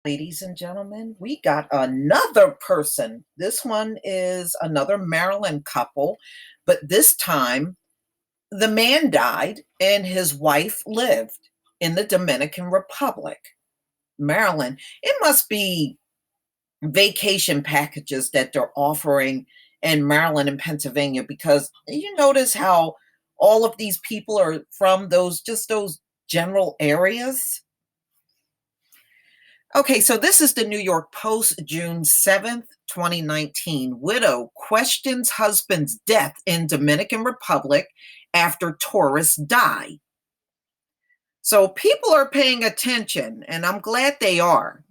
Ladies and gentlemen, we got another person. This one is another Maryland couple, but this time the man died and his wife lived in the Dominican Republic. Maryland, it must be vacation packages that they're offering in Maryland and Pennsylvania because you notice how all of these people are from those general areas. Okay, so this is the New York Post, June 7th, 2019. Widow questions husband's death in Dominican Republic after tourists die. So people are paying attention, and I'm glad they are.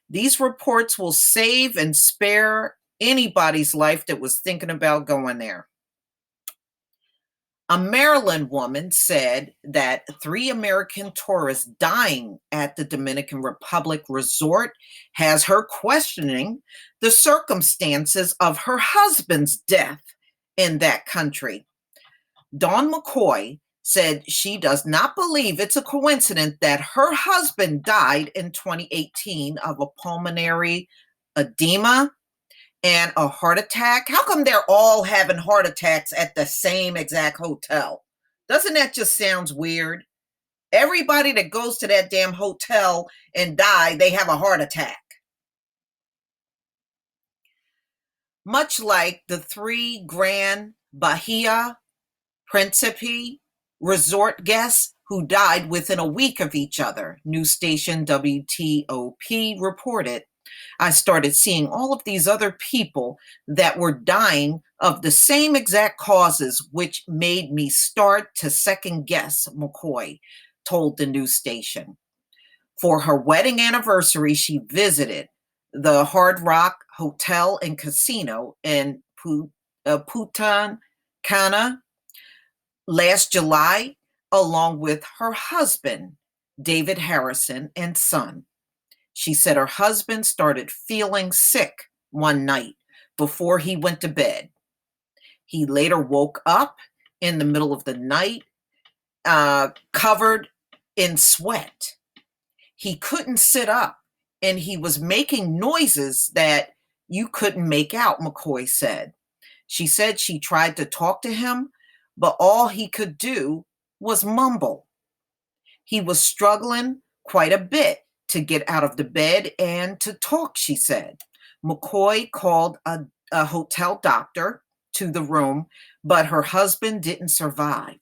These reports will save and spare anybody's life that was thinking about going there. A Maryland woman said that three American tourists dying at the Dominican Republic resort has her questioning the circumstances of her husband's death in that country. Dawn McCoy said she does not believe it's a coincidence that her husband died in 2018 of a pulmonary edema and a heart attack. How come they're all having heart attacks at the same exact hotel? Doesn't that just sounds weird? Everybody that goes to that damn hotel and die, they have a heart attack. Much like the three Grand Bahia Principe resort guests who died within a week of each other, news station WTOP reported. I started seeing all of these other people that were dying of the same exact causes, which made me start to second guess, McCoy told the news station. For her wedding anniversary, she visited the Hard Rock Hotel and Casino in Punta Cana last July, along with her husband, David Harrison, and son. She said her husband started feeling sick one night before he went to bed. He later woke up in the middle of the night, covered in sweat. He couldn't sit up, and he was making noises that you couldn't make out, McCoy said. She said she tried to talk to him, but all he could do was mumble. He was struggling quite a bit to get out of the bed and to talk, she said. McCoy called a hotel doctor to the room, but her husband didn't survive.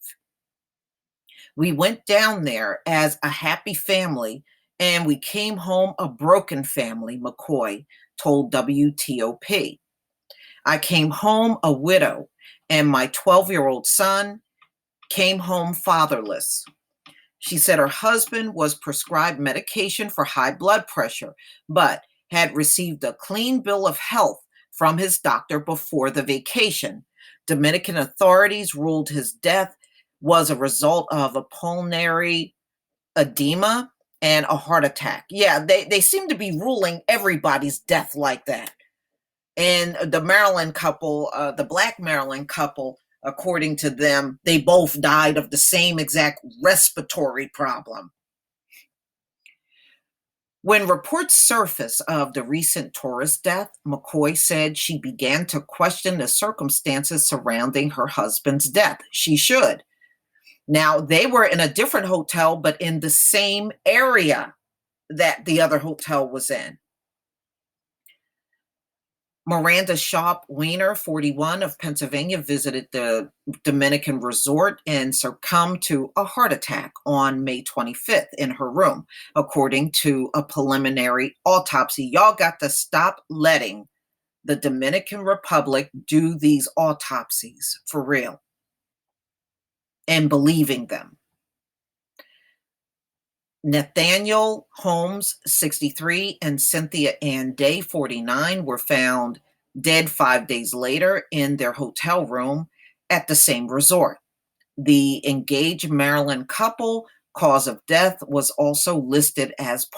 We went down there as a happy family, and we came home a broken family, McCoy told WTOP. I came home a widow, and my 12-year-old son came home fatherless. She said her husband was prescribed medication for high blood pressure, but had received a clean bill of health from his doctor before the vacation. Dominican authorities ruled his death was a result of a pulmonary edema and a heart attack. Yeah, they seem to be ruling everybody's death like that. And the Maryland couple, the Black Maryland couple, according to them, they both died of the same exact respiratory problem. When reports surfaced of the recent tourist death, McCoy said she began to question the circumstances surrounding her husband's death. She should. Now, they were in a different hotel, but in the same area that the other hotel was in. Miranda Shop Weiner, 41, of Pennsylvania, visited the Dominican resort and succumbed to a heart attack on May 25th in her room, according to a preliminary autopsy. Y'all got to stop letting the Dominican Republic do these autopsies for real and believing them. Nathaniel Holmes, 63, and Cynthia Ann Day, 49, were found dead 5 days later in their hotel room at the same resort. The engaged Maryland couple cause of death was also listed as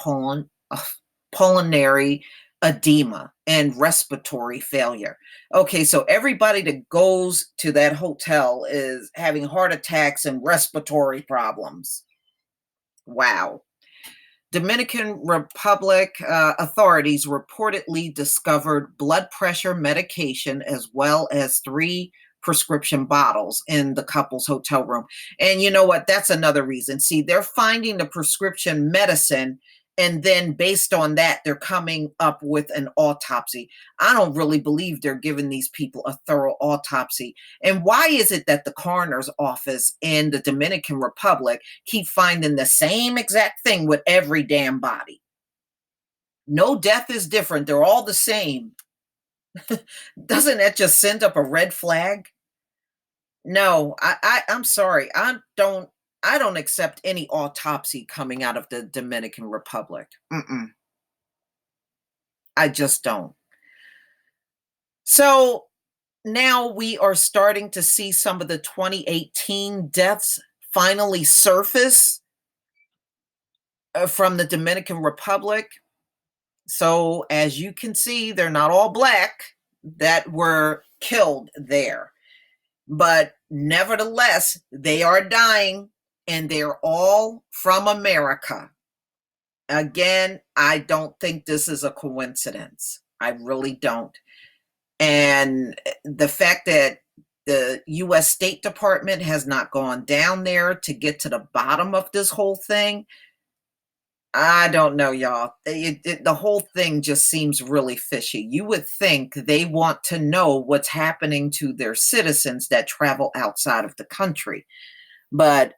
pulmonary edema and respiratory failure. Okay, so everybody that goes to that hotel is having heart attacks and respiratory problems. Wow. Dominican Republic authorities reportedly discovered blood pressure medication as well as 3 prescription bottles in the couple's hotel room. And you know what? That's another reason. See, they're finding the prescription medicine, and then based on that, they're coming up with an autopsy. I don't really believe they're giving these people a thorough autopsy. And why is it that the coroner's office in the Dominican Republic keep finding the same exact thing with every damn body? No death is different. They're all the same. Doesn't that just send up a red flag? No, I'm sorry. I don't accept any autopsy coming out of the Dominican Republic. Mm-mm, I just don't. So now we are starting to see some of the 2018 deaths finally surface from the Dominican Republic. So as you can see, they're not all black that were killed there. But nevertheless, they are dying, and they're all from America. Again, I don't think this is a coincidence. I really don't. And the fact that the US State Department has not gone down there to get to the bottom of this whole thing, I don't know, y'all. The whole thing just seems really fishy. You would think they want to know what's happening to their citizens that travel outside of the country. But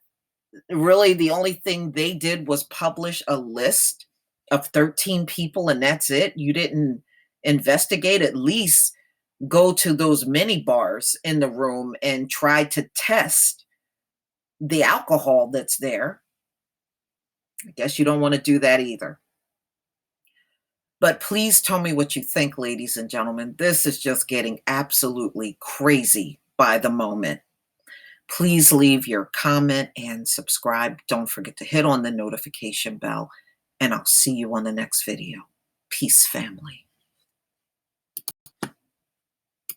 really, the only thing they did was publish a list of 13 people, and that's it. You didn't investigate, at least go to those mini bars in the room and try to test the alcohol that's there. I guess you don't want to do that either. But please tell me what you think, ladies and gentlemen. This is just getting absolutely crazy by the moment. Please leave your comment and subscribe. Don't forget to hit on the notification bell, and I'll see you on the next video. Peace, family.